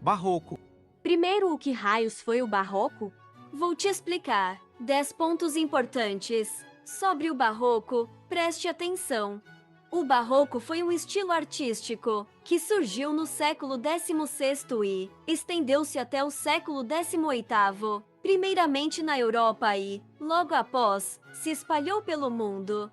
Barroco. Primeiro, o que raios foi o Barroco? Vou te explicar. 10 pontos importantes. Sobre o Barroco, preste atenção. O Barroco foi um estilo artístico que surgiu no século XVI e estendeu-se até o século XVIII, primeiramente na Europa e, logo após, se espalhou pelo mundo.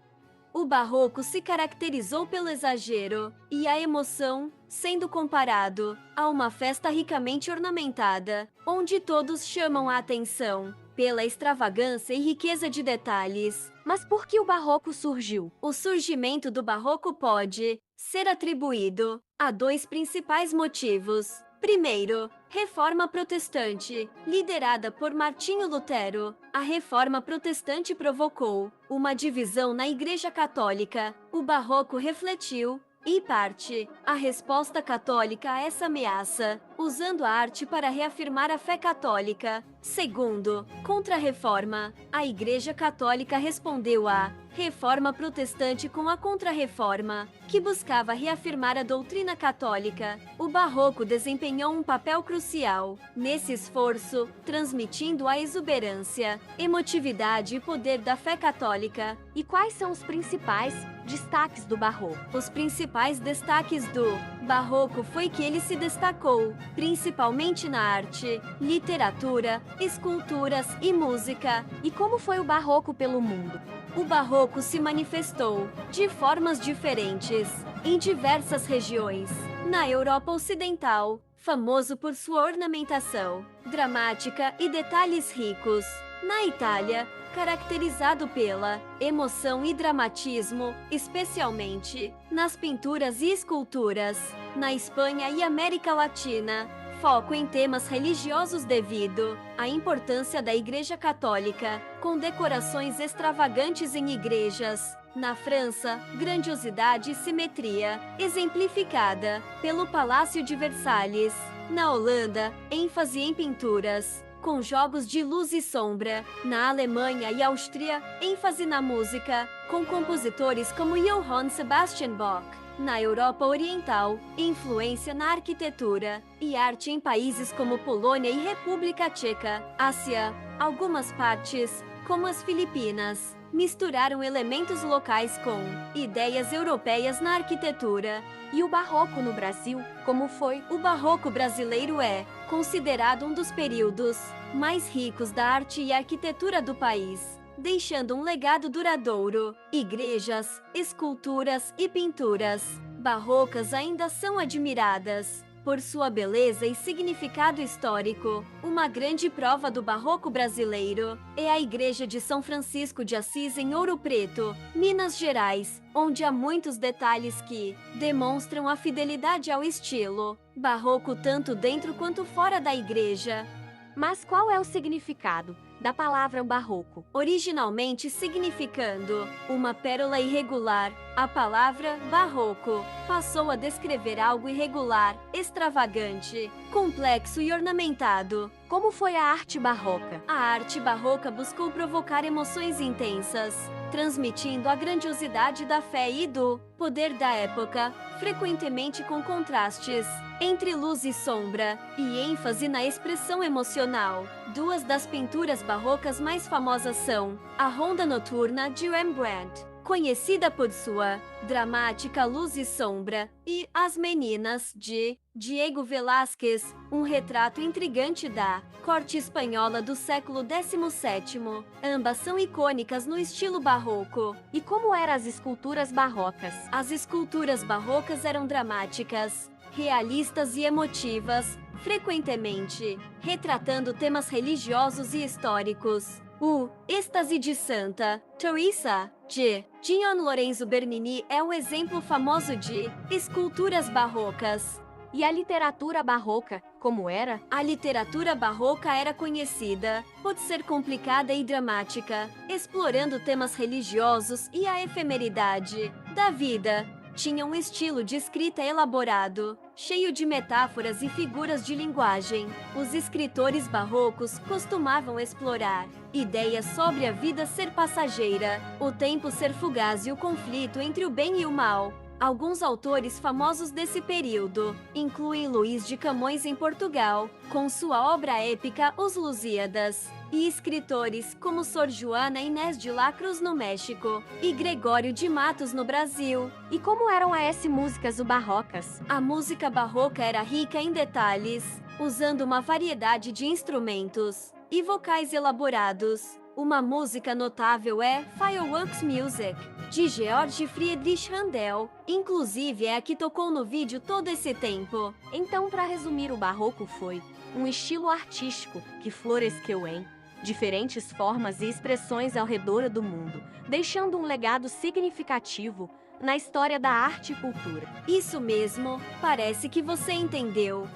O Barroco se caracterizou pelo exagero e a emoção, sendo comparado a uma festa ricamente ornamentada, onde todos chamam a atenção pela extravagância e riqueza de detalhes. Mas por que o Barroco surgiu? O surgimento do Barroco pode ser atribuído a 2 principais motivos. Primeiro, Reforma Protestante. Liderada por Martinho Lutero, a Reforma Protestante provocou uma divisão na Igreja Católica. O Barroco refletiu, em parte, a resposta católica a essa ameaça, usando a arte para reafirmar a fé católica. Segundo, contra a Reforma, a Igreja Católica respondeu à Reforma Protestante com a Contra-Reforma, que buscava reafirmar a doutrina católica. O Barroco desempenhou um papel crucial nesse esforço, transmitindo a exuberância, emotividade e poder da fé católica. E quais são os principais destaques do Barroco? Os principais destaques do Barroco foi que ele se destacou, principalmente na arte, literatura, esculturas e música. E como foi o Barroco pelo mundo? O Barroco se manifestou de formas diferentes em diversas regiões. Na Europa Ocidental, famoso por sua ornamentação dramática e detalhes ricos. Na Itália, caracterizado pela emoção e dramatismo, especialmente nas pinturas e esculturas. Na Espanha e América Latina, foco em temas religiosos devido à importância da Igreja Católica, com decorações extravagantes em igrejas. Na França, grandiosidade e simetria, exemplificada pelo Palácio de Versalhes. Na Holanda, ênfase em pinturas, com jogos de luz e sombra. Na Alemanha e Áustria, ênfase na música, com compositores como Johann Sebastian Bach. Na Europa Oriental, influência na arquitetura e arte em países como Polônia e República Tcheca. Ásia, algumas partes, como as Filipinas, misturaram elementos locais com ideias europeias na arquitetura. E o Barroco no Brasil, como foi? O Barroco brasileiro é considerado um dos períodos mais ricos da arte e arquitetura do país, deixando um legado duradouro. Igrejas, esculturas e pinturas barrocas ainda são admiradas por sua beleza e significado histórico. Uma grande prova do Barroco brasileiro é a Igreja de São Francisco de Assis em Ouro Preto, Minas Gerais, onde há muitos detalhes que demonstram a fidelidade ao estilo barroco tanto dentro quanto fora da igreja. Mas qual é o significado da palavra barroco? Originalmente significando uma pérola irregular, a palavra barroco passou a descrever algo irregular, extravagante, complexo e ornamentado. Como foi a arte barroca? A arte barroca buscou provocar emoções intensas, transmitindo a grandiosidade da fé e do poder da época, frequentemente com contrastes entre luz e sombra, e ênfase na expressão emocional. 2 das pinturas barrocas mais famosas são a Ronda Noturna de Rembrandt, conhecida por sua dramática luz e sombra, e As Meninas, de Diego Velázquez, um retrato intrigante da corte espanhola do século XVII. Ambas são icônicas no estilo barroco. E como eram as esculturas barrocas? As esculturas barrocas eram dramáticas, realistas e emotivas, frequentemente retratando temas religiosos e históricos. O Êxtase de Santa Teresa, de Gian Lorenzo Bernini, é um exemplo famoso de esculturas barrocas. E a literatura barroca, como era? A literatura barroca era conhecida por ser complicada e dramática, explorando temas religiosos e a efemeridade da vida. Tinha um estilo de escrita elaborado, cheio de metáforas e figuras de linguagem. Os escritores barrocos costumavam explorar ideias sobre a vida ser passageira, o tempo ser fugaz e o conflito entre o bem e o mal. Alguns autores famosos desse período incluem Luís de Camões em Portugal, com sua obra épica Os Lusíadas, e escritores como Sor Juana Inés de la Cruz no México e Gregório de Matos no Brasil. E como eram as músicas barrocas? A música barroca era rica em detalhes, usando uma variedade de instrumentos e vocais elaborados. Uma música notável é Fireworks Music, de Georg Friedrich Handel. Inclusive, é a que tocou no vídeo todo esse tempo. Então, para resumir, o barroco foi um estilo artístico que floresceu em diferentes formas e expressões ao redor do mundo, deixando um legado significativo na história da arte e cultura. Isso mesmo, parece que você entendeu.